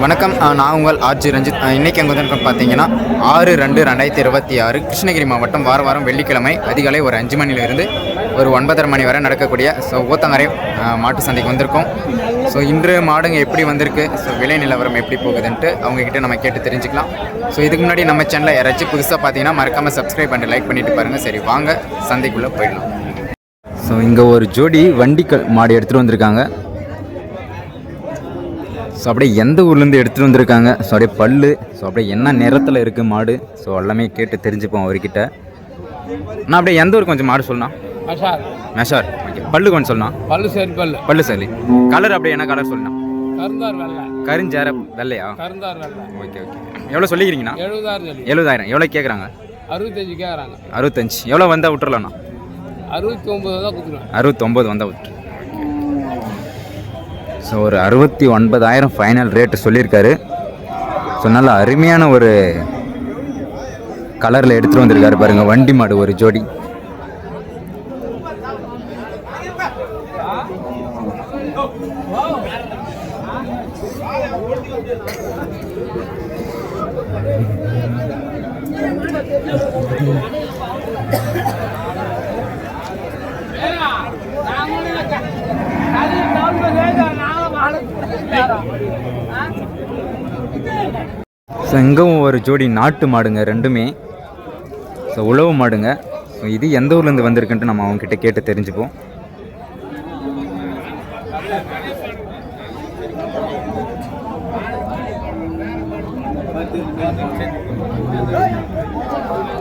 வணக்கம், நான் உங்கள் ஆர்ஜி ரஞ்சித். இன்றைக்கி எங்கே வந்து பார்த்தீங்கன்னா 6/2/2026 கிருஷ்ணகிரி மாவட்டம் வாரம் வெள்ளிக்கிழமை அதிகாலை ஒரு 5 மணிலிருந்து ஒரு 9:30 மணி வரை நடக்கக்கூடிய ஊத்தங்கரை மாட்டு சந்தைக்கு வந்திருக்கோம். இன்று மாடுங்க எப்படி வந்திருக்கு, விலை நிலவரம் எப்படி போகுதுன்ட்டு அவங்கக்கிட்ட நம்ம கேட்டு தெரிஞ்சுக்கலாம். இதுக்கு முன்னாடி நம்ம சேனலில் யாராச்சும் புதுசாக பார்த்தீங்கன்னா மறக்காமல் சப்ஸ்கிரைப் பண்ணி லைக் பண்ணிவிட்டு பாருங்கள். சரி, வாங்க சந்தைக்குள்ளே போயிடலாம். இங்கே ஒரு ஜோடி வண்டிக்கல் மாடு எடுத்துகிட்டு வந்திருக்காங்க. அப்படியே எந்த ஊர்லேருந்து எடுத்துகிட்டு வந்திருக்காங்க, அப்படியே பல்லு, அப்படியே என்ன நிறத்தில் இருக்குது மாடு, எல்லாமே கேட்டு தெரிஞ்சுப்போம் அவர்கிட்ட. நான் அப்படியே எந்த ஊர் கொஞ்சம் மாடு சொல்லலாம். மெஷார். ஓகே, பல்லு கொஞ்சம் சொல்லலாம். பல்லு சரி. கலர் அப்படியே என்ன கலர் சொல்லலாம்? கருஞ்சார வெள்ளையா? Okay okay. எவ்வளோ சொல்லிக்கிறீங்கண்ணா? 70,000. எவ்வளோ கேட்குறாங்க? 65. எவ்வளோ வந்தால் விட்டுறலாண்ணா? 69 வந்தால் விட்டுரு. ஒரு 69,000 ஃபைனல் ரேட்டு சொல்லியிருக்காரு. நல்ல அருமையான ஒரு கலரில் எடுத்துகிட்டு வந்திருக்காரு பாருங்கள், வண்டி மாடு ஒரு ஜோடி. இங்கவும் ஒரு ஜோடி நாட்டு மாடுங்க, ரெண்டுமே உழவு மாடுங்க. இது எந்த ஊர்லேருந்து வந்திருக்குன்ட்டு நம்ம அவங்ககிட்ட கேட்டு தெரிஞ்சுப்போம்.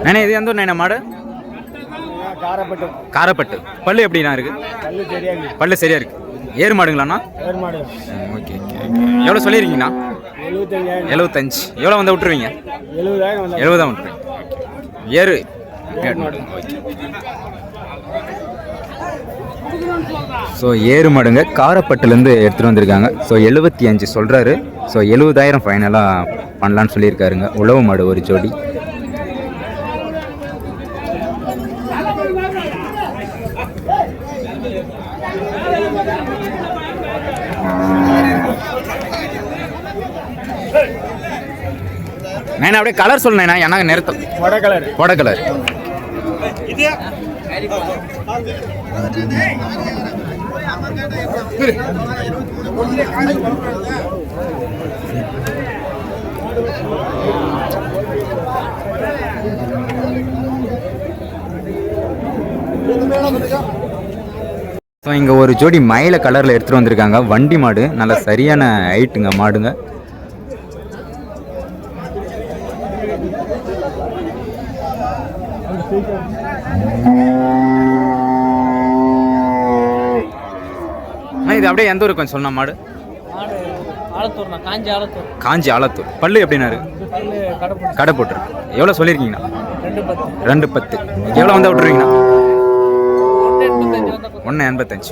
நானே இது எந்த ஊர் மாடு? காரப்பட்டு. பல்லு எப்படிண்ணா இருக்கு? பல்லு சரியா இருக்கு. ஏறு மாடுங்களாண்ணா? Okay okay. எவ்வளோ சொல்லியிருக்கீங்கண்ணா? 75. எவ்வளோ வந்து விட்டுருவீங்க? 70 தான் விட்டுருவீங்க. ஏறு ஏறு மாடுங்க, காரப்பட்டுலேருந்து எடுத்துகிட்டு வந்திருக்காங்க. 75 சொல்கிறாரு. 70,000 ஃபைனலாக பண்ணலான்னு சொல்லியிருக்காருங்க. உழவு மாடு ஒரு ஜோடி. நான் அப்படியே கலர் சொல்லுண்ணா, எனக்கு நிறுத்தம். கொடை கலர். இங்கே ஒரு ஜோடி மயில கலரில் எடுத்துகிட்டு வந்திருக்காங்க. வண்டி மாடு, நல்ல சரியான ஹைட்டுங்க மாடுங்க. இது அப்படியே எந்த ஊருக்கு கொஞ்சம் சொன்ன மாடு? காஞ்சி ஆலத்தூர். பல்லு எப்படின்னா கடை போட்டுருக்கு. எவ்வளோ சொல்லியிருக்கீங்கண்ணா? 210. எவ்வளோ வந்தால் விட்டுருவீங்கண்ணா? 185.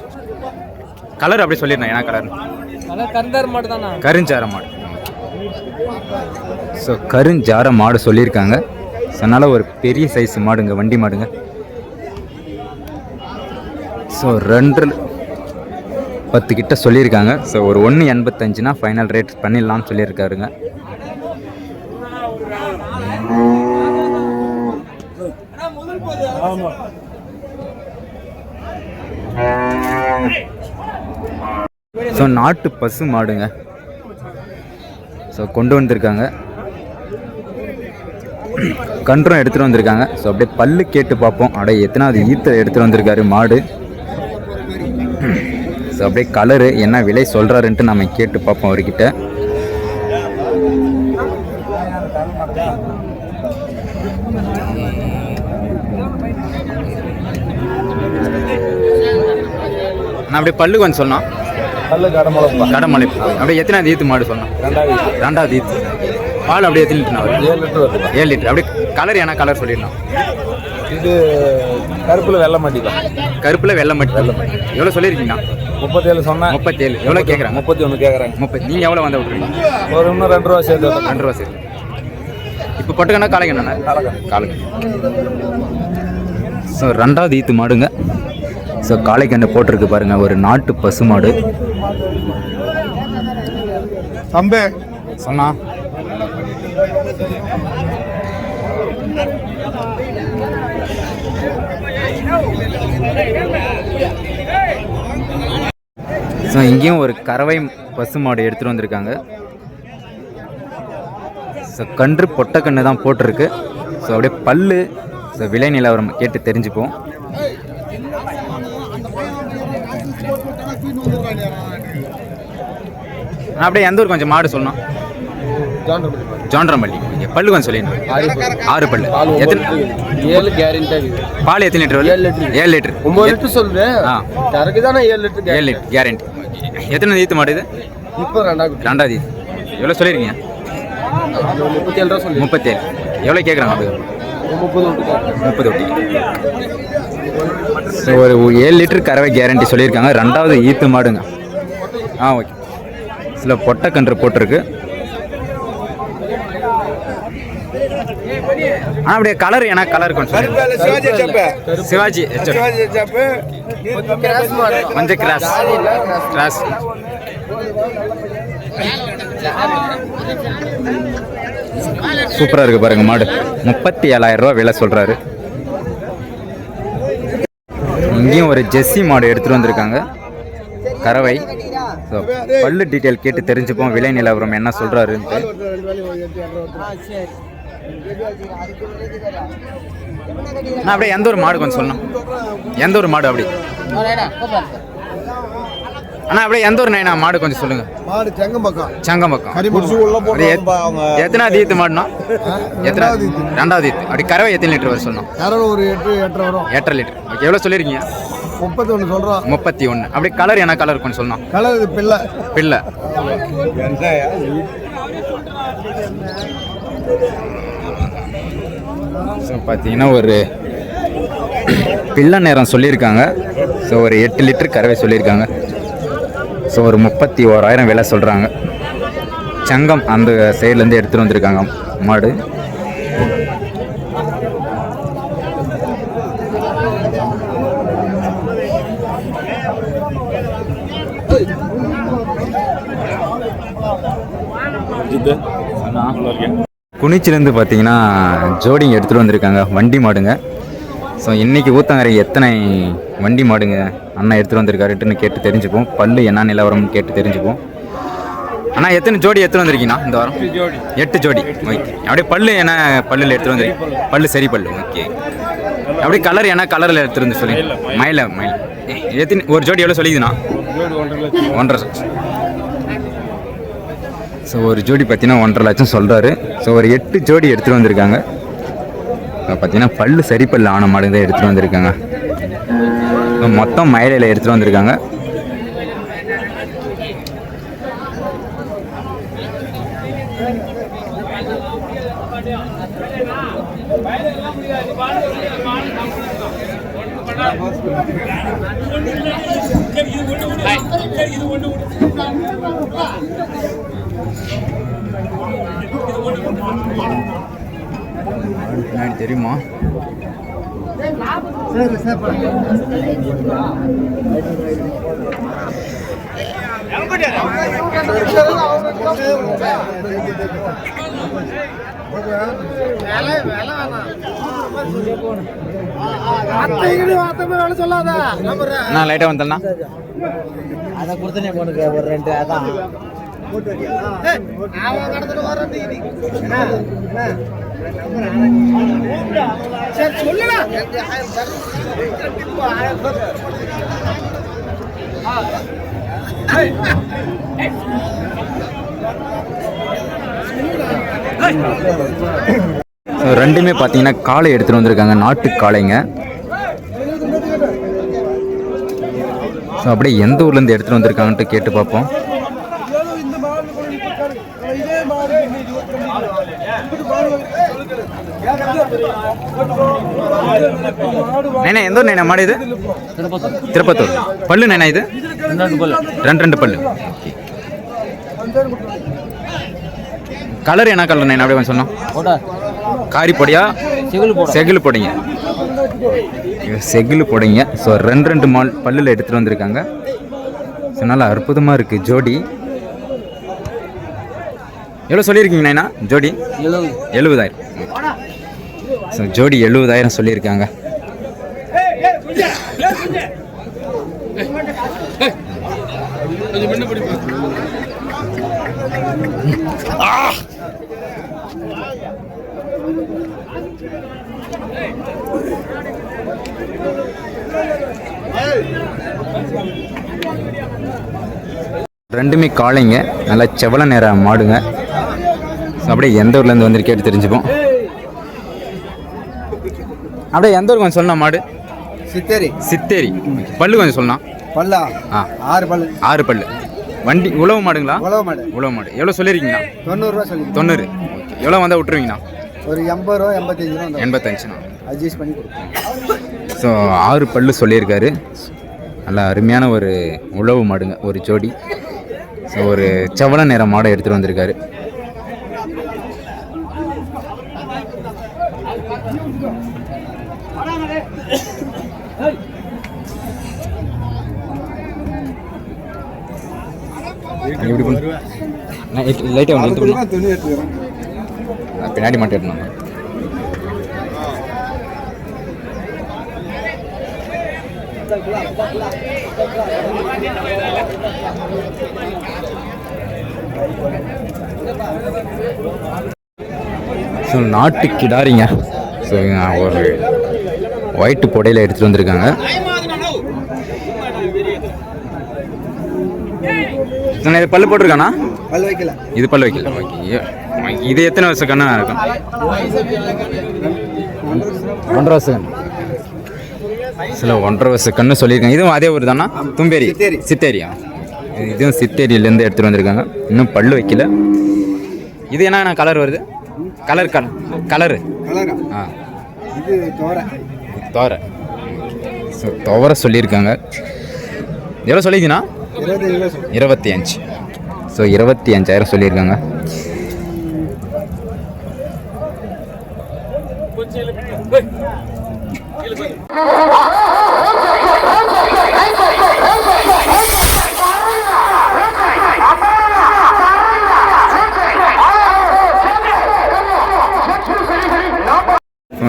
கலர் அப்படி சொல்லிடுறேன். என்ன கலர்? கருஞ்சார மாடு. கருஞ்சார மாடு சொல்லியிருக்காங்க. அதனால ஒரு பெரிய சைஸ் மாடுங்க, வண்டி மாடுங்க. 210 கிட்ட சொல்லியிருக்காங்க. ஒரு 185னா ஃபைனல் ரேட் பண்ணிடலாம்னு சொல்லியிருக்காருங்க. நாட்டு பசு மாடுங்க கொண்டு வந்திருக்காங்க. கன்றும் எடுத்துகிட்டு வந்திருக்காங்க. அப்படியே பல்லு கேட்டு பார்ப்போம். அப்படியே எத்தனாவது ஈத்தை எடுத்துகிட்டு வந்திருக்காரு மாடு. அப்படியே கலரு என்ன விலை சொல்கிறாருன்ட்டு நம்ம கேட்டு பார்ப்போம் அவர்கிட்ட. நான் அப்படியே பல்லு கொஞ்சம் சொன்னோம். கடமலை. அப்படியே எத்தனாவது ஈத்து மாடு சொன்னோம்? 2வது ஈத்து. பால் அப்படியே எத்தனை லிட்டர்? 7 லிட்டர். அப்படியே கலர் என்ன கலர் சொல்லிடலாம்? இது கருப்பில் வெள்ளை மாட்டி தான். கருப்பில் வெள்ளை மாட்டி. எவ்வளோ சொல்லியிருக்கீங்கண்ணா? 37 சொன்னேன். 37. எவ்வளோ கேட்குறாங்க? 31 கேட்குறாங்க. 30. நீங்கள் எவ்வளோ வந்தால் விட்ருவீங்க? ஒரு இன்னும் 2 ரூபா சேர்த்து. 2 ரூபா சேர்த்து. இப்போ பொட்டுக்கண்ணா காலைங்கண்ணா? காலைங்க. 2வது ஈத்து மாடுங்க. காளைக்கண்ணு போட்டிருக்கு பாருங்க, ஒரு நாட்டு பசு மாடு. சொன்னா ஸோ இங்கேயும் ஒரு கறவை பசு மாடு எடுத்துகிட்டு வந்திருக்காங்க. ஸோ கன்று பொட்டை கன்று தான் போட்டிருக்கு. ஸோ அப்படியே பல்லு ஸோ விலை நிலவரம் கேட்டு தெரிஞ்சுப்போம். அப்படியே எந்த ஊர் கொஞ்சம் மாடு சொல்லணும். ஜான்ரம்பள்ளி. பல்லு கொஞ்சம் சொல்லிடுங்க. 6 பல்லு. எத்தனை 7 கேரண்டி. பால் எத்தனை லிட்டர் வருது? 7 லிட்டர். 9 லிட்டர் சொல்றேன். கரெக்ட் தானே 7 லிட்டர். 7 litre guarantee. எத்தனை ஈத்து மாடு இது? இப்போ ரெண்டாவது ஈத்து. எவ்வளோ சொல்லிருக்கீங்க? 37 ரூபா சொல்லி. 37. எவ்வளோ கேட்குறாங்க அது? 30 ஒட்டி. ஸோ ஒரு 7 லிட்டர் கறவை கேரண்டி சொல்லியிருக்காங்க. ரெண்டாவது ஈத்து மாடுங்க. ஓகே. சில பொட்டை கன்று போட்டிருக்கு. அப்படியே கலர் ஏன்னா கலர் கொஞ்சம் சிவாஜி கொஞ்சம் கிராஸ் கிராஸ். சூப்பராக இருக்கு பாருங்க மாடு. 37,000 ரூபா விலை சொல்றாரு. இங்கேயும் ஒரு ஜெர்சி மாடு எடுத்துட்டு வந்திருக்காங்க கறவை. ஸோ பல்லு டீட்டெயில் கேட்டு தெரிஞ்சுப்போம் விலை நிலவரம் என்ன சொல்றாருன்ட்டு. நான் அப்படியே எந்த ஒரு மாடு கொஞ்சம் சொல்லணும். எந்த ஒரு மாடு அப்படி அண்ணா அப்படியே எந்த ஒரு நைனா மாடு கொஞ்சம் சொல்லுங்க. மாடு செங்கம்பக்கம். செங்கம்பக்கம். எத்தனாவது ஈத்து மாடுனா? ரெண்டாவது ஈத்து. அப்படி கறவை எத்தனை லிட்டர் வரும் சொன்னோம்? கறவை ஒரு 8 வரும். 8.5 லிட்டர். ஓகே. எவ்வளோ சொல்லியிருக்கீங்க? 31 சொல்கிறோம். 31. அப்படி கலர் என்ன கலர் கொஞ்சம் சொல்லணும். கலர் இது பிள்ளை பிள்ளை. ஸோ பார்த்தீங்கன்னா ஒரு பிள்ளை நேரம் சொல்லியிருக்காங்க. ஸோ ஒரு 8 லிட்டர் கறவை சொல்லியிருக்காங்க. ஸோ ஒரு 31,000 விலை சொல்கிறாங்க. சங்கம் அந்த சைட்லேருந்து எடுத்துகிட்டு வந்திருக்காங்க மாடு. குனிச்சிலேருந்து பார்த்தீங்கன்னா ஜோடிங்க எடுத்துகிட்டு வந்திருக்காங்க வண்டி மாடுங்க. ஸோ இன்றைக்கி ஊத்தங்கரை எத்தனை வண்டி மாடுங்க அண்ணா எடுத்துகிட்டு வந்திருக்காருன்னு கேட்டு தெரிஞ்சுப்போம். பல்லு என்ன நிலவரம்னு கேட்டு தெரிஞ்சுப்போம். அண்ணா எத்தனை ஜோடி எடுத்துகிட்டு வந்திருக்கீங்கண்ணா இந்த வாரம்? 8 ஜோடி. ஓகே. அப்படியே பல்லு என்ன பல்லில் எடுத்துகிட்டு வந்துருக்கீங்க? பல்லு சரி பல்லு. ஓகே. அப்படியே கலர் என்ன கலரில் எடுத்துகிட்டு வந்து சொல்லி மயில எத்தனை ஒரு ஜோடி எவ்வளோ சொல்லிதுண்ணா? 1.5. ஸோ ஒரு ஜோடி பார்த்தீங்கன்னா 1.5 லட்சம் சொல்கிறாரு. ஸோ ஒரு 8 ஜோடி எடுத்துகிட்டு வந்திருக்காங்க. பார்த்தீங்கன்னா பல்லு சரி பல்லு ஆன மாடு தான் எடுத்துகிட்டு வந்திருக்காங்க. மொத்தம் மயிலையில் எடுத்துகிட்டு வந்திருக்காங்க. தெரியுமா? நான் லைட்டாக வந்தேன்னா அதை கொடுத்தனே போனுக்கு ஒரு 2 அதான் ரெண்டுமே பார்த்தீங்கன்னா காளை எடுத்துகிட்டு வந்திருக்காங்க. நாட்டு காளைங்க. ஸோ அப்படியே எந்த ஊர்லேருந்து எடுத்துகிட்டு வந்திருக்காங்கன்ட்டு கேட்டு பார்ப்போம். நைனா எந்த ஊர் நைனா மாடு இது? திருப்பத்தூர். பல்லு நைனா இது? 2 பல்லு. கலர் என்ன கலர் நைனா அப்படியே சொன்னோம்? காரி பொடியா செகில் பொடிங்க. செகில் பொடிங்க. ஸோ 2 மால் பல்லில் எடுத்துகிட்டு வந்திருக்காங்க. ஸோ நல்லா அற்புதமாக இருக்குது ஜோடி. எவ்வளோ சொல்லியிருக்கீங்கண்ணா ஜோடி? 70,000. ஸோ ஜோடி 70,000 சொல்லியிருக்காங்க. ரெண்டுமே காளைங்க, நல்லா செவல நேர மாடுங்க. அப்படியே எந்த ஊர்லேருந்து வந்திருக்கு கேட்டு தெரிஞ்சுப்போம். அப்படியே எந்த ஊர் கொஞ்சம் சொல்லலாம் மாடு? சித்தேரி. பல்லு கொஞ்சம் சொல்லலாம். பல்லா? 6 பல்லு. வண்டி உழவு மாடுங்களா? உழவு மாடு. எவ்வளோ சொல்லியிருக்கீங்கண்ணா? 90 ரூபா சொல்லி. 90. எவ்வளோ வந்தால் விட்டுருவீங்கண்ணா? ஒரு 80 ரூபா 85 ரூபா. 85ண்ணா. அட்ஜஸ்ட் பண்ணி கொடுப்போம். ஸோ 6 பல்லு சொல்லியிருக்காரு. நல்லா அருமையான ஒரு உழவு மாடுங்க, ஒரு ஜோடி. ஸோ ஒரு செவல நேர மாடை எடுத்துகிட்டு வந்திருக்காரு. பின்னாடி மட்டும் எடுக்கணும். ஸோ நாட்டு கிடாரிங்க. ஸோ ஒரு ஒயிட்டு புடையில எடுத்துகிட்டு வந்திருக்காங்க. இது பல்லு போட்டிருக்கானா? பல்லு வைக்கல. இது பல்லு வைக்கல. ஓகே. இது எத்தனை வருஷம் கண்ணா இருக்கும்? 1.5 வருஷம். சில 1.5 வருஷம் கண்ணு சொல்லியிருக்காங்க. இதுவும் அதே ஊர் தானா? தும்பேரி சித்தேரியா? இதுவும் சித்தேரியிலேருந்து எடுத்துகிட்டு வந்திருக்காங்க. இன்னும் பல்லு வைக்கல. இது என்ன கலர் வருது? கலரு இது தோரை. ஸோ துவரை சொல்லியிருக்காங்க. எவ்வளோ சொல்லிக்கிண்ணா? 25. ஸோ 25,000 சொல்லியிருக்காங்க.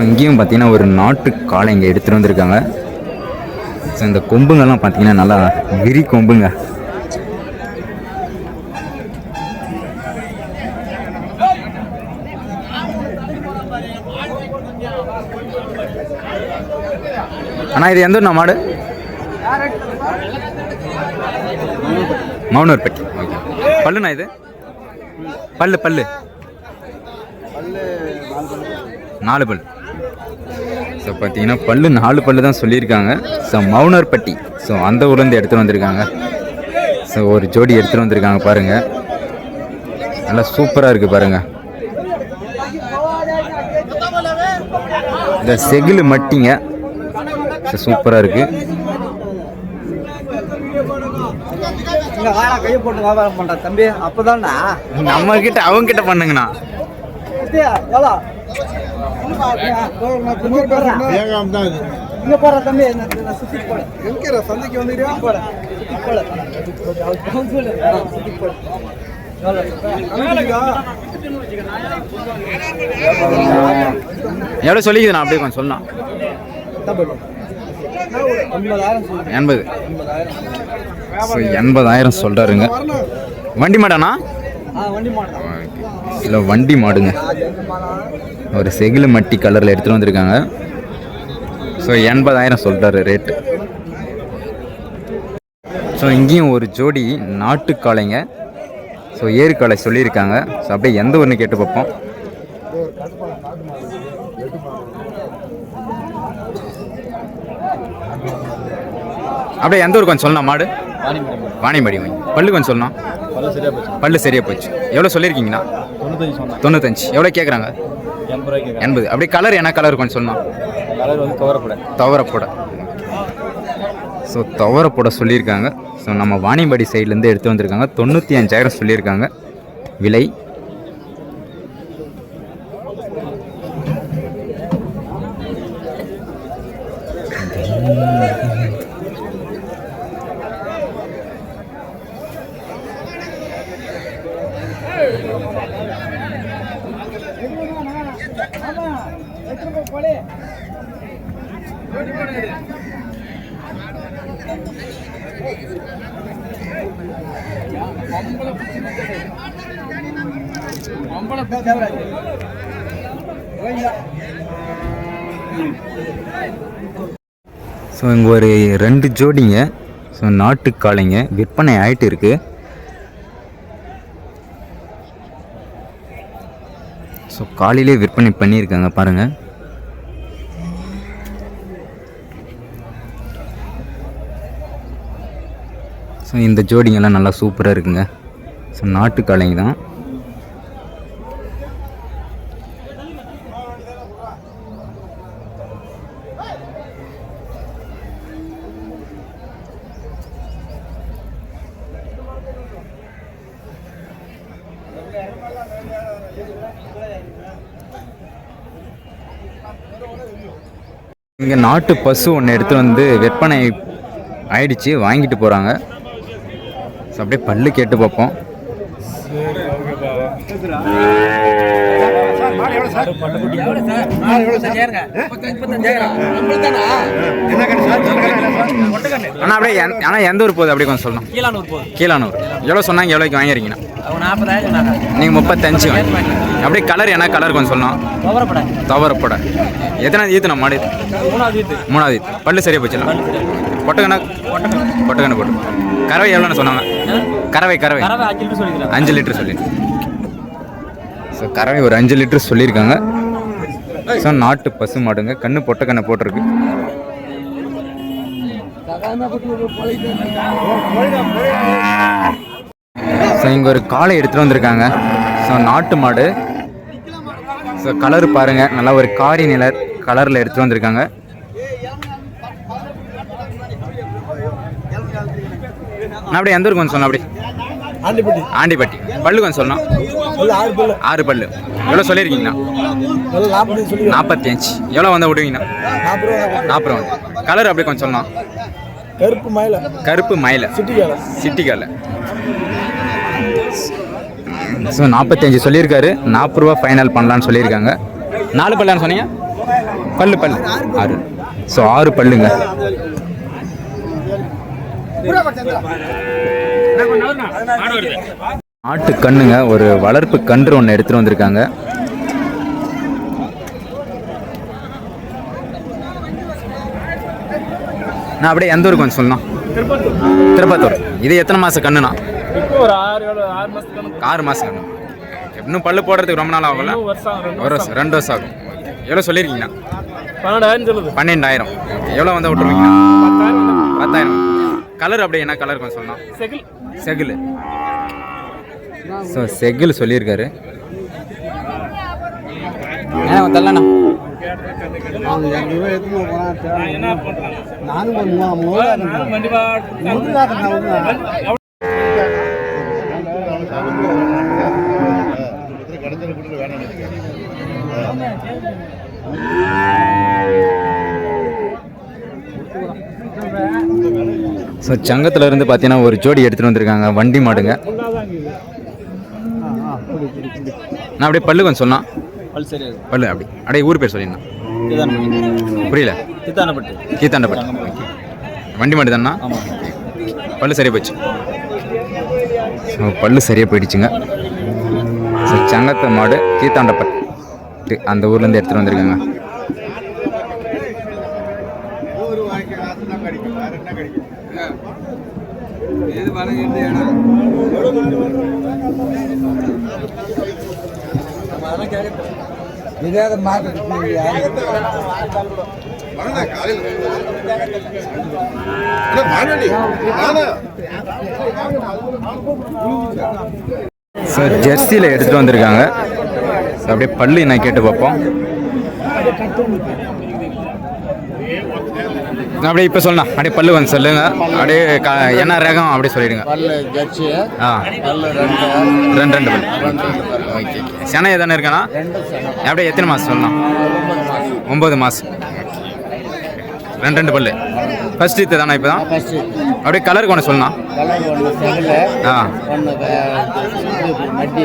இங்கேயும் பார்த்தீங்கன்னா ஒரு நாட்டு காளை இங்கே எடுத்துகிட்டு வந்திருக்காங்க. ஸோ இந்த கொம்புங்கள்லாம் பார்த்தீங்கன்னா நல்லா விரி கொம்புங்க. ஆனால் இது எந்த மாடு? மௌனூர்பட்டி. ஓகே. பல்லுண்ணா இது? பல்லு 4 பல். ஸோ பார்த்தீங்கன்னா பல்லு 4 பல்லு தான் சொல்லியிருக்காங்க. ஸோ மௌனூர்பட்டி. ஸோ அந்த ஊர்லேருந்து எடுத்துகிட்டு வந்திருக்காங்க. ஸோ ஒரு ஜோடி எடுத்துகிட்டு வந்திருக்காங்க பாருங்கள். நல்லா சூப்பராக இருக்குது பாருங்கள். இந்த செகில் மட்டிங்க. ஸோ சூப்பராக இருக்குது. கையை போட்டு வியாபாரம் பண்ற தம்பி அப்பதான்டா நம்ம கிட்ட அவங்க கிட்ட பண்ணுங்கண்ணா. இங்க போற தம்பி சுத்தி போட எங்க சந்தைக்கு வந்துடுறியா? போட சுத்தி போட எவ்வளோ சொல்லிக்குதுண்ணா? அப்படியே கொஞ்சம் சொல்லலாம். 80. ஸோ 80,000 சொல்கிறாருங்க. வண்டி மாடாண்ணா? இல்லை வண்டி மாடுங்க. ஒரு செகில் மட்டி கலரில் எடுத்துகிட்டு வந்திருக்காங்க. ஸோ 80,000 சொல்கிறாரு ரேட்டு. ஸோ இங்கேயும் ஒரு ஜோடி நாட்டுக்காளைங்க. ஸோ ஏறுக்காளை சொல்லியிருக்காங்க. ஸோ அப்படியே எந்த ஊர்னு கேட்டு பார்ப்போம். அப்படியே எந்த ஊர் கொஞ்சம் சொல்லலாம்? மாடு வாணியம்பாடி. பல்லு கொஞ்சம் சொல்லலாம். பல்லு சரியாக போச்சு. எவ்வளோ சொல்லியிருக்கீங்கண்ணா? 95. எவ்வளோ கேட்குறாங்க? 80. அப்படியே கலர் என்ன கலர் கொஞ்சம் சொல்லலாம்? துவரப்போட. ஸோ துவரப்போட சொல்லியிருக்காங்க. ஸோ நம்ம வாணியம்பாடி சைட்லேருந்து எடுத்து வந்திருக்காங்க. 95,000 சொல்லியிருக்காங்க விலை. ஸோ இங்கே ஒரு 2 ஜோடிங்க. ஸோ நாட்டு காளைங்க விற்பனை ஆகிட்டு இருக்கு. ஸோ காலையிலே விற்பனை பண்ணியிருக்காங்க பாருங்கள். ஸோ இந்த ஜோடிங்கெல்லாம் நல்லா சூப்பராக இருக்குங்க. ஸோ நாட்டு காளைங்க தான். இங்கே நாட்டு பசு ஒன்று எடுத்து வந்து விற்பனை ஆயிடுச்சு, வாங்கிட்டு போகிறாங்க. ஸோ அப்படியே பல்லு கேட்டு பார்ப்போம். ஆனால் அப்படியே ஆனால் எந்த ஊர் போகுது அப்படியே கொஞ்சம் சொல்லணும். கீழானூர். எவ்வளோ சொன்னாங்க, எவ்வளோக்கு வாங்கிருக்கீங்கண்ணா? நீங்கள் 35 அப்படியே கலர் என்ன கலர் கொஞ்சம் சொல்லணும். துவரப்படை. எத்தனாவது ஈத்துண்ணா மாடு? 3வது ஈத்து. பல்லு சரியாக போச்சுண்ணா. பொட்டக்கண்ணா போட்டு. கறவை எவ்வளோன்னு சொன்னாங்க? கறவை 5 லிட்டர் சொல்லி. ஸோ கறவை ஒரு 5 லிட்டர் சொல்லியிருக்காங்க. ஸோ நாட்டு பசு மாடுங்க. கண்ணு பொட்டக்கண்ணை போட்டிருக்கு. ஸோ இங்கே ஒரு காளை எடுத்துகிட்டு வந்திருக்காங்க. ஸோ நாட்டு மாடு. ஸோ கலர் பாருங்கள், நல்லா ஒரு காரி நிலர் கலரில் எடுத்துகிட்டு வந்திருக்காங்க. நான் அப்படியே எந்த ஊருக்கு கொஞ்சம் சொன்னேன்? அப்படி ஆண்டிப்பட்டி. பல்லு கொஞ்சம் சொல்லணும். 6 பல்லு. எவ்வளோ சொல்லியிருக்கீங்கண்ணா? 45. எவ்வளோ வந்தால் விடுவீங்கண்ணா? 40 வந்து. கலர் அப்படி கொஞ்சம் சொல்லணும். கருப்பு மயில சிட்டி காலை. ஸோ 45 சொல்லியிருக்காரு. 40 ரூபா ஃபைனல் பண்ணலான்னு சொல்லியிருக்காங்க. 4 பல்லான்னு சொன்னீங்க? பல்லு 6. ஸோ 6 பல்லுங்க. நாட்டு கண்ணுங்க. ஒரு வளர்ப்பு கன்று ஒன்று எடுத்துகிட்டு வந்திருக்காங்க. நான் அப்படியே எந்த ஊருக்கு கொஞ்சம் சொல்லணும்? திருப்பத்தூர். இது எத்தனை மாதம் கண்ணுண்ணா? ஒரு 6 மாதம் கண்ணு. இன்னும் பல்லு போடுறதுக்கு ரொம்ப நாள் ஆகும்ல? 2 வருஷம் ஆகும். எவ்வளோ சொல்லியிருக்கீங்கண்ணா? 12,000. எவ்வளோ வந்தால் விட்டுருவீங்கண்ணா? 10,000. கலர் அப்படியே என்ன கலர் கொஞ்சம் சொல்லணும்? செகில். ஸோ செகில் சொல்லியிருக்காரு. தரலண்ணா. ஸோ சங்கத்தில் இருந்து பார்த்தீங்கன்னா ஒரு ஜோடி எடுத்துகிட்டு வந்திருக்காங்க. வண்டி மாடுங்க. நான் அப்படியே பல்லு கொஞ்சம் சொன்னான். பல்லு அப்படியே ஊர் பேர் சொல்லியிருந்தேன். புரியல? கீத்தாண்டப்பட்டு. வண்டி மாடு தானா? பல்லு சரியாக போச்சு. ஸோ பல்லு சரியாக போயிடுச்சுங்க. ஸோ சங்கத்து மாடு கீத்தாண்டப்பட்டு அந்த ஊர்லேருந்து எடுத்துகிட்டு வந்திருக்காங்க. ஸோ ஜெர்சியில் எடுத்துகிட்டு வந்திருக்காங்க. ஸோ அப்படியே பல்லு என்ன கேட்டு பார்ப்போம். அப்படியே இப்போ சொல்லலாம். அப்படியே பல்லு வந்து சொல்லுங்க. அப்படியே என்ன ரகம் அப்படியே சொல்லிடுங்க. ரெண்டு பல்லு. ஓகே. சென்னை தானே இருக்காண்ணா? அப்படியே எத்தனை மாதம் சொல்லலாம்? 9 மாதம். 2 பல்லு. ஃபர்ஸ்ட் இது தானே? இப்போ தான் அப்படியே கலருக்கு ஒன்று சொல்லலாம். கலர் ஒன்று செகல ஆ ஒன்று மட்டி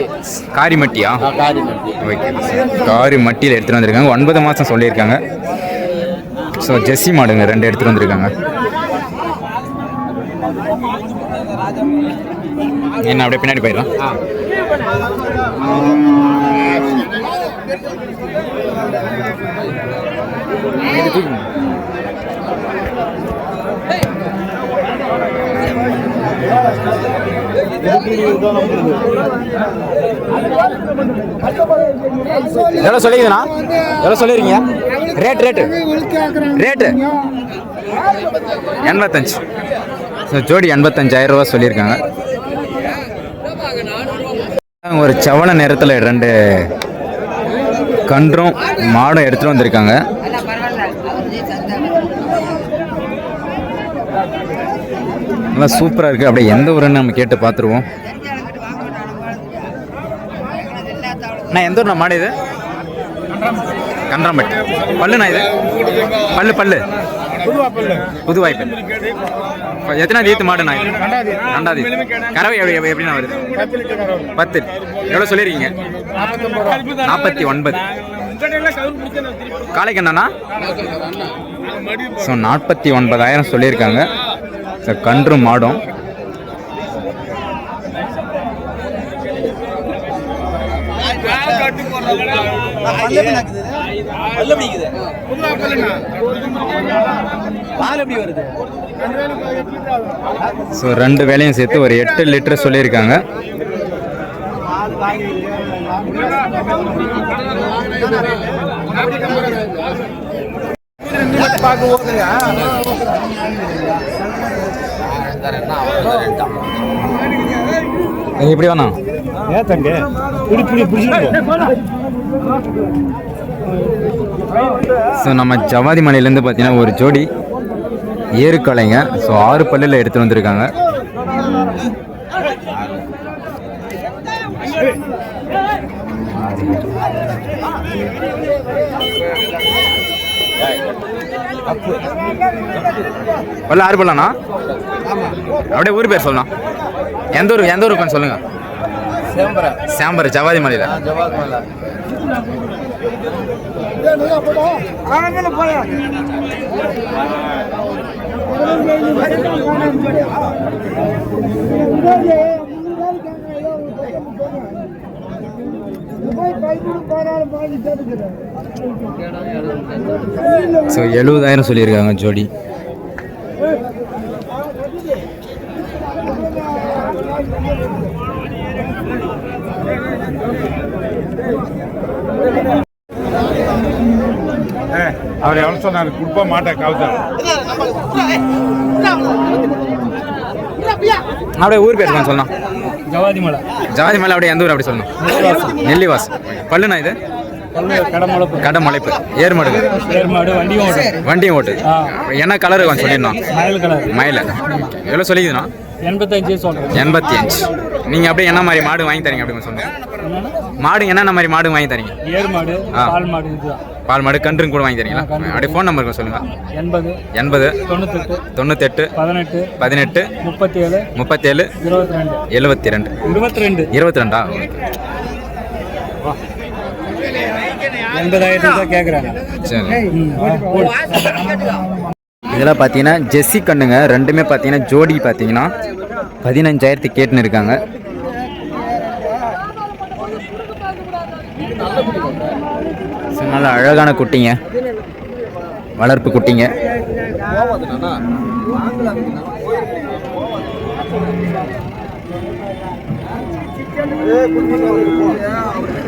காரி மட்டியா? காரி மட்டி. ஓகே, காரி மட்டியில் எடுத்துகிட்டு வந்திருக்காங்க. 9 மாதம் சொல்லியிருக்காங்க. ஸோ ஜெர்சி மாடுங்க 2 எடுத்துகிட்டு வந்திருக்காங்க. என்ன அப்படியே பின்னாடி போயிடலாம். எவ்வளோ சொல்லிக்கிறேண்ணா? எவ்வளோ சொல்லிடுறீங்க? ரேட்டு 85. ஸோ ஜோடி 85,000 ரூபா சொல்லியிருக்காங்க. ஒரு செவல நேரத்தில் 2 கன்றும் மாடும் எடுத்துகிட்டு வந்திருக்காங்க. நல்லா சூப்பராக இருக்குது. அப்படியே எந்த ஊருன்னு நம்ம கேட்டு பார்த்துருவோம். நான் எந்த ஊர்ண்ணா மாடு இது? கன்றாம்பட்டி. பல்லுண்ணா இது? பல்லு புதுவாய்ப்பு. எத்தனாவது ஈத்து மாடுண்ணா இது? 2வது. கறவை எப்படிண்ணா வருது? 10. எவ்வளோ சொல்லியிருக்கீங்க? 49. காலைக்கு என்னண்ணா? ஸோ 49,000 சொல்லியிருக்காங்க. ஸோ கன்று மாடும். ஸோ 2 வேலையும் சேர்த்து ஒரு 8 லிட்டர் சொல்லியிருக்காங்க. எப்படி வேணா? ஸோ நம்ம ஜவாதி மலையிலேருந்து பார்த்தீங்கன்னா ஒரு ஜோடி ஏறுக்கலைங்க. ஸோ 6 பல்லில் எடுத்து வந்திருக்காங்க. பல்ல 6 பல்லண்ணா? அப்படியே ஊர் பேர் சொல்லலாம். எந்த ஊர் கொஞ்சம் சொல்லுங்க. சேம்பரை ஜவாதி மலையில். ஸோ 70,000 சொல்லியிருக்காங்க ஜோடி. அவர் எவ்வளோ சொன்னார்? கொடுப்ப மாட்டேன் காவல். அப்படியே ஊர் பேர் கொஞ்சம் சொல்லலாம். ஜவாதி மலை. அப்படியே எந்த ஊர் அப்படி சொல்லணும்? நெல்லிவாஸ். பல்லுண்ணா இது? கடமுளைப்பு. ஏர்மாடு வண்டியும் ஓட்டு. என்ன கலரு கொஞ்சம் சொல்லிடணும். மயில. எவ்வளோ சொல்லிக்குதுண்ணா? 85 சொல்கிறேன். 85. நீங்கள் அப்படியே என்ன மாதிரி மாடு வாங்கி தரீங்க அப்படின்னு சொல்லுங்கள். மாடு என்னென்ன மாதிரி மாடு வாங்கி தரீங்க? ஏர் மாடு, பால் மாடு. இதுதான் பால் மாடு கன்றும் கூட வாங்கி தரீங்களா? அப்படியே ஃபோன் நம்பருக்கு சொல்லுங்கள். 80 98 18 37 22 22. 80,000 கேட்குறாங்க. சரி. இதெல்லாம் பார்த்தீங்கன்னா ஜெர்சி கண்ணுங்க. 2மே பார்த்தீங்கன்னா ஜோடி பார்த்தீங்கன்னா 15,000 கேட்டுன்னு இருக்காங்க. நல்ல அழகான குட்டிங்க, வளர்ப்பு குட்டிங்க.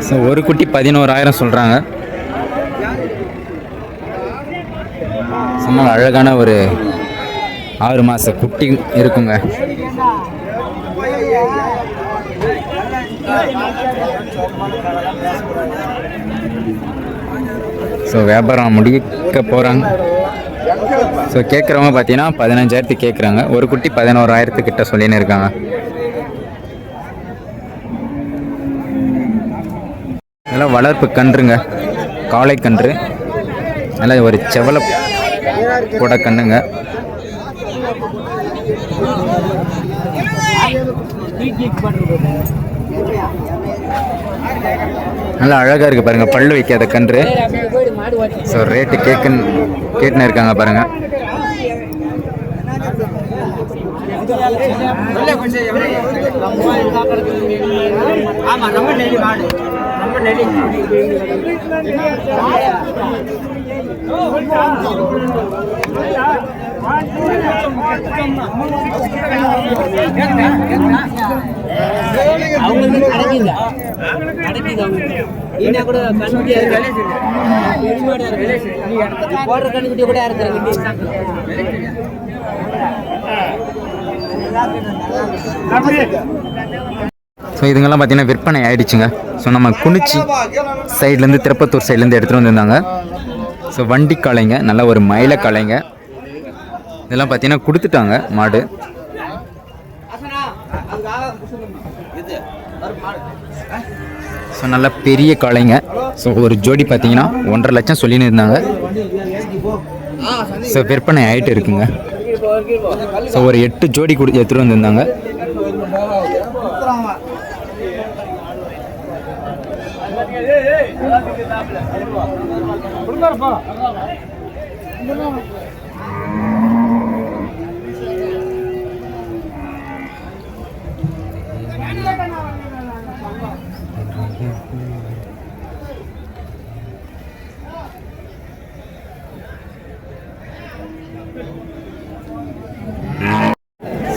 ஸோ ஒரு குட்டி 11,000 சொல்கிறாங்க. சும்மா அழகான ஒரு 6 மாத குட்டி இருக்குங்க. ஸோ வியாபாரம் முடிக்க போகிறாங்க. ஸோ கேட்குறவங்க பார்த்தீங்கன்னா 15,000 கேட்குறாங்க. ஒரு குட்டி 11,000 கிட்ட சொல்லின்னு இருக்காங்க. இதெல்லாம் வளர்ப்பு கன்றுங்க, காளை கன்று. நல்லா ஒரு செவலை போட கண்ணுங்க. நல்லா அழகாக இருக்குது பாருங்கள், பல்லு வைக்காத கன்று. ஸோ ரேட்டு கேட்டுன்னு இருக்காங்க பாருங்கள். ஸோ இதுங்கெல்லாம் பார்த்தீங்கன்னா விற்பனை ஆயிடுச்சுங்க. ஸோ நம்ம குனிச்சி சைட்லேருந்து திருப்பத்தூர் சைட்லேருந்து எடுத்துகிட்டு வந்திருந்தாங்க. ஸோ வண்டி காளைங்க, நல்ல ஒரு மயில காளைங்க. இதெல்லாம் பார்த்தீங்கன்னா கொடுத்துட்டாங்க மாடு. ஸோ நல்ல பெரிய காளைங்க. ஸோ ஒரு ஜோடி பார்த்தீங்கன்னா 1.5 லட்சம் சொல்லின்னு இருந்தாங்க. ஸோ விற்பனை ஆகிட்டு இருக்குங்க. ஸோ ஒரு 8 ஜோடி எடுத்துகிட்டு வந்திருந்தாங்க.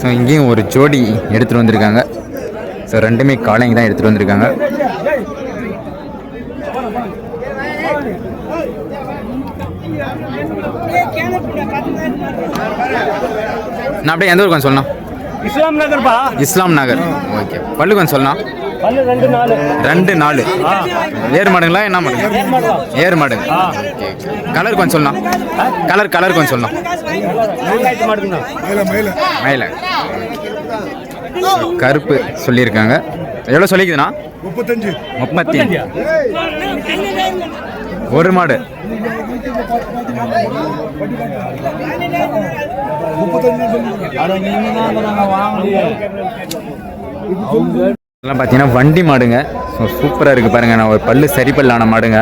ஸோ இங்கேயும் ஒரு ஜோடி எடுத்துகிட்டு வந்திருக்காங்க. ஸோ ரெண்டுமே காளைங்க தான் எடுத்துகிட்டு வந்திருக்காங்க. நான் அப்படியே எந்த ஊருக்கு வந்து சொல்லணும்? இஸ்லாம் நகர் பா. இஸ்லாம் நகர். ஓகே. பல்லுக்கு வந்து சொல்லணும்? 2-4. ஏர் மாடுங்களா என்ன மாடுங்க? ஏர் மாடுங்க. ஓகே. கலருக்கு வந்து சொல்லணும்? கலருக்கு வந்து சொல்லணும்? மயில. கருப்பு சொல்லியிருக்காங்க. எவ்வளோ சொல்லிக்குதுண்ணா? 35. ஒரு மாடு. இதெல்லாம் பார்த்தீங்கன்னா வண்டி மாடுங்க. ஸோ சூப்பராக இருக்குது பாருங்கள். நான் ஒரு பல்லு சரி பல்லான மாடுங்க.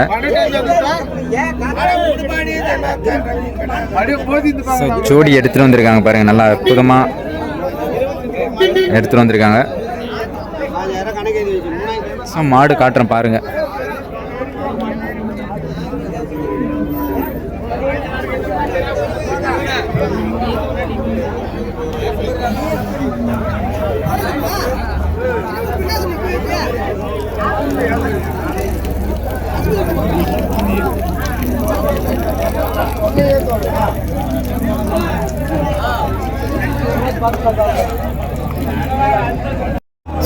ஸோ ஜோடி எடுத்துகிட்டு வந்திருக்காங்க பாருங்கள், நல்லா அற்புதமாக எடுத்துகிட்டு வந்திருக்காங்க. ஸோ மாடு காட்டுறேன் பாருங்கள்.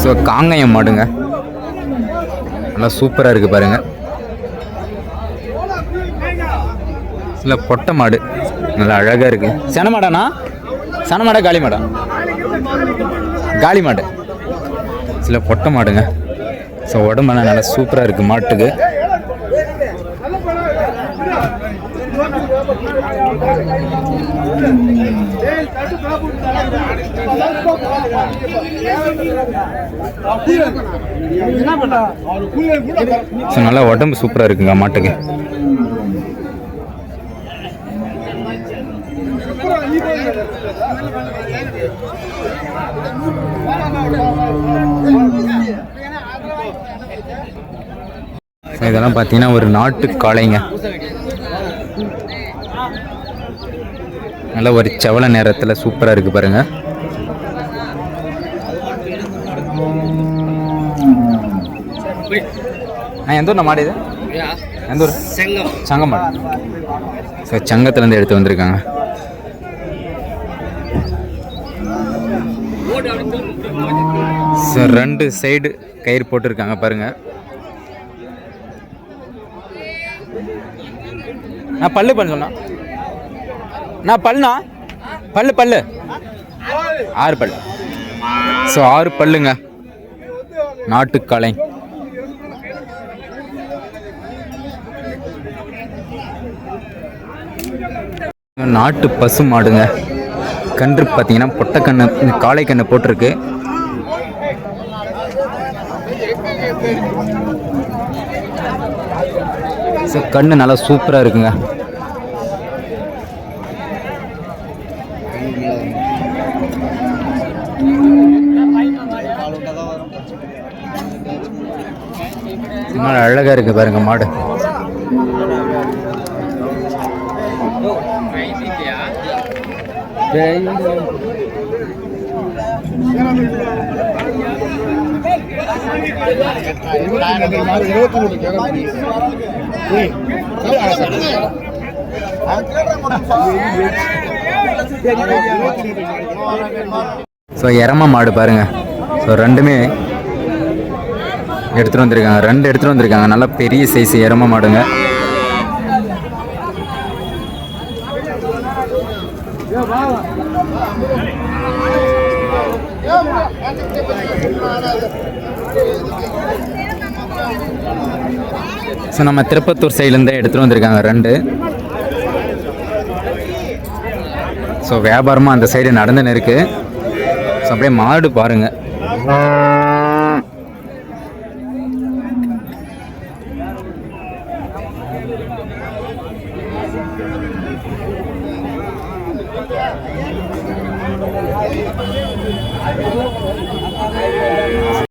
ஸோ காங்கயம் மாடுங்க, நல்லா சூப்பராக இருக்குது பாருங்கள். இல்லை பொட்டை மாடு நல்லா அழகாக இருக்குது. சென மாடாண்ணா? சன மாடா காளி மாடா? காளி மாடு. சில பொட்டை மாடுங்க. ஸோ உடம்பெல்லாம் நல்லா சூப்பராக இருக்குது மாட்டுக்கு. ஸோ நல்லா உடம்பு சூப்பராக இருக்குங்க மாட்டுக்கு. இதெல்லாம் பார்த்தீங்கன்னா ஒரு நாட்டு காளைங்க, நல்ல ஒரு செவல நேரத்தில் சூப்பராக இருக்குது பாருங்க. எந்த ஊர் மாடு இது? எந்த ஊர்? சங்கம் மாடு. ஸோ சங்கத்துலேருந்து எடுத்து வந்திருக்காங்க. ஸோ 2 சைடு கயிறு போட்டிருக்காங்க பாருங்க. நான் பல்லு பண்ண சொன்னா, நான் பல்லுண்ணா பல்லு 6 பல்லு. ஸோ 6 பல்லுங்க நாட்டுக்காளை. நாட்டு பசு மாடுங்க. கன்று பார்த்தீங்கன்னா பொட்டை கன்று, காளை கன்று போட்டிருக்கு. ஸோ கண்ணு நல்லா சூப்பராக இருக்குங்க. நல்லா அழகாக இருக்குது பாருங்க மாடு. ஸோ எரம மாடு பாருங்க. ஸோ ரெண்டுமே எடுத்துகிட்டு வந்திருக்காங்க, ரெண்டு எடுத்துகிட்டு வந்திருக்காங்க. நல்லா பெரிய சைஸ் எரம மாடுங்க. ஸோ நம்ம திருப்பத்தூர் சைட்லேருந்தே எடுத்துகிட்டு வந்திருக்காங்க ரெண்டு. ஸோ வியாபாரமாக அந்த சைடு நடந்துன்னு இருக்குது. ஸோ அப்படியே மாடு பாருங்கள்.